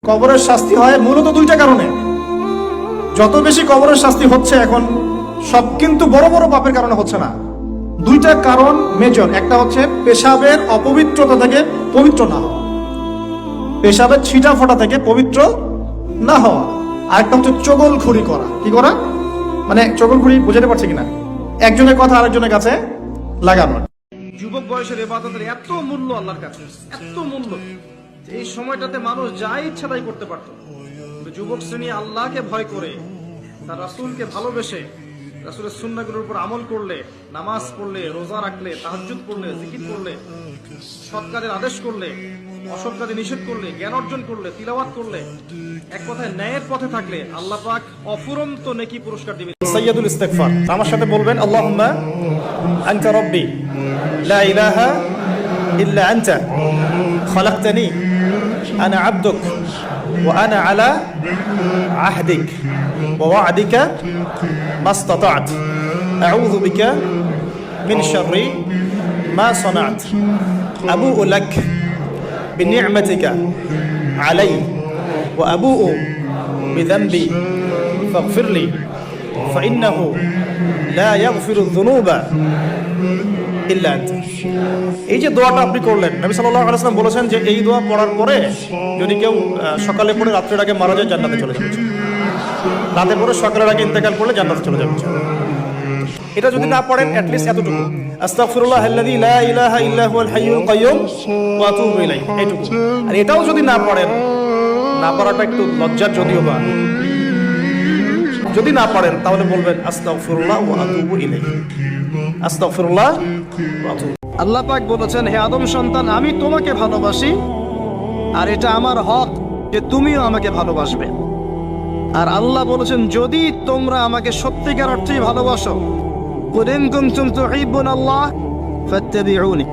কবরের শাস্তি হয় মূলত দুইটা কারণে। যত বেশি কবরের শাস্তি হচ্ছে এখন, সব কিন্তু বড় বড় পাপের কারণে হচ্ছে না। দুইটা কারণ মেজর। একটা হচ্ছে পেশাবের অপবিত্রতা থেকে পবিত্র না হওয়া, পেশাবের ছিটা ফোটা থেকে পবিত্র না হওয়া। আরেকটা হচ্ছে চগলখড়ি করা। কি করা? মানে চগলখড়ি বোঝাতে পারছে কিনা? একজনের কথা আরেকজনের কাছে লাগানো। যুবক বয়সের ইবাদতের এত মূল্য আল্লাহর কাছে, এত মূল্য, এই সময়টাতে মানুষ যা ইচ্ছা তাই করতে পারত। যুবক শ্রেণী আল্লাহকে ভয় করে, তার রাসূলকে ভালোবেসে, রাসূলের সুন্নাহগুলোর উপর আমল করলে, নামাজ পড়লে, রোজা রাখলে, তাহাজ্জুদ পড়লে, জিকির করলে, সৎ কাজের আদেশ করলে, অসৎ কাজে নিষেধ করলে, জ্ঞান অর্জন করলে, তিলাওয়াত করলে, এক কথায় ন্যায়ের পথে থাকলে আল্লাহ পাক অফুরন্ত নেকি পুরস্কার দিবেন। সাইয়্যিদুল ইস্তিগফার আমার সাথে বলবেন, আল্লাহুম্মা আনতা রাব্বি লা ইলাহা ইল্লা আনতা খলাকতানি আনা আবদুক ওয়া আনা আলা আহদিক ওয়া ওয়া'দিকা মাসতাতা'ত আউযু বিকা মিন শাররি মা সানা'ত আবুউ লাক বিনি'মাতিকা আলাইয়া ওয়া আবুউ বিযানবি ফাগফিরলি ফাইন্নাহু লা ইয়াগফিরুয যুনুবা ইল্লা আনতা। এই যে দোয়াটা আপনি করলেন, নবী সাল্লাল্লাহু আলাইহি ওয়াসাল্লাম বলেছেন যে এই দোয়া পড়ার পরে যদি কেউ সকালে পড়ে রাত্রের আগে মারা যায়, জান্নাতে চলে যাবে। রাতে পড়ে সকালের আগে ইন্তেকাল করলে জান্নাতে চলে যাবে। এটা যদি না পড়েন, অ্যাট লিস্ট এতটুকু, আস্তাগফিরুল্লাহাল্লাযী লা ইলাহা ইল্লা হুয়াল হাইয়ুল কাইয়্যুম ওয়া আতুবু ইলাইহি, এইটুকু। আর এটাও যদি না পড়েন, না পড়াটা একটু লজ্জার যদিও বা, যদি না পড়েন তাহলে বলবেন আস্তাগফিরুল্লাহ ওয়া আতুবু ইলাইহি, আস্তাগফিরুল্লাহ ওয়া আতুবু। আল্লাহ পাক বলেছেন, হে আদম সন্তান, আমি তোমাকে ভালোবাসি আর এটা আমার হক যে তুমিও আমাকে ভালোবাসবে। আর আল্লাহ বলেছেন, যদি তোমরা আমাকে সত্যিকার অর্থেই ভালোবাসো, কুল ইন কুনতুম তুহিব্বুনাল্লাহ ফাত্তাবিউনি,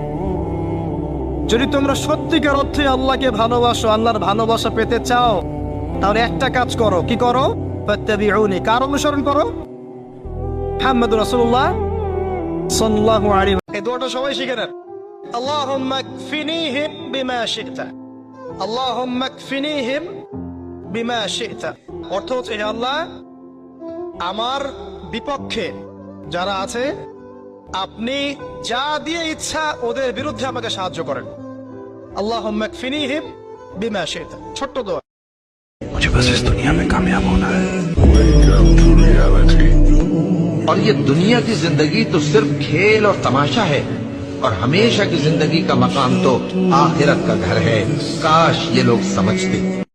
যদি তোমরা সত্যিকার অর্থে আল্লাহকে ভালোবাসো, আল্লাহর ভালোবাসা পেতে চাও, তাহলে একটা কাজ করো। কি করো? ফাত্তাবিউনি, কার অনুসরণ করো? মুহাম্মদুর রাসূলুল্লাহ সাল্লাল্লাহু আলাইহি। এই দোয়াটা সবাই শিখে নেন। আল্লাহুম্মা কফিনিহিম বিমা শি'তা, আল্লাহুম্মা কফিনিহিম বিমা শি'তা। অর্থ হচ্ছে, হে আল্লাহ, আমার বিপক্ষে যারা আছে, আপনি যা দিয়ে ইচ্ছা ওদের বিরুদ্ধে আমাকে সাহায্য করেন। আল্লাহুম্মা কফিনিহিম বিমা শি'তা। ছোট্ট দোয়া। मुझे बस इस दुनिया में कामयाब होना है। और ये दुनिया की जिंदगी तो सिर्फ खेल और तमाशा है, और हमेशा की जिंदगी का मकाम तो आखिरत का घर है। काश ये लोग समझते।